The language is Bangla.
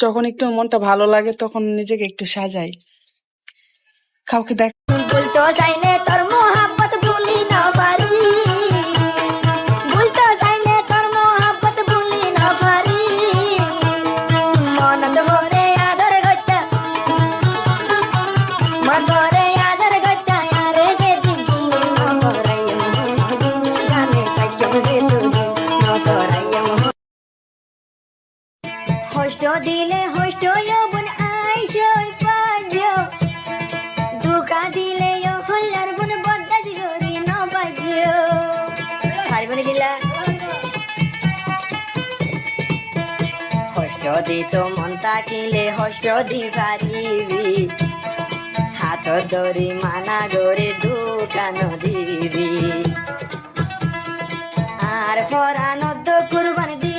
যখন একটু মনটা ভালো লাগে তখন নিজেকে একটু সাজাই, কাউকে দেখ ভুলতো চাইলে তোর মোহাব্বত ভুলি না পারি, ভুলতো চাইলে তোর মোহাব্বত ভুলি না পারি, মনত ভরে আদর করতে, মন ভরে আদর করতে, আরে যেদিন দিলে নফরাইম দিন জানে কাইয়ম যেদিন নফরাইম হষ্ট দিলে হষ্ট বোন আইসই পাজো, দুকা দিলে হল্লার বোন বদাস গরি ন বাজো হারি বলে দিলা হষ্ট দিত মন তাকিলে হষ্ট দি পারিবি, হাত ধরি মানা গরে দোকান দিবি, আর ফরানদ কুরবান দি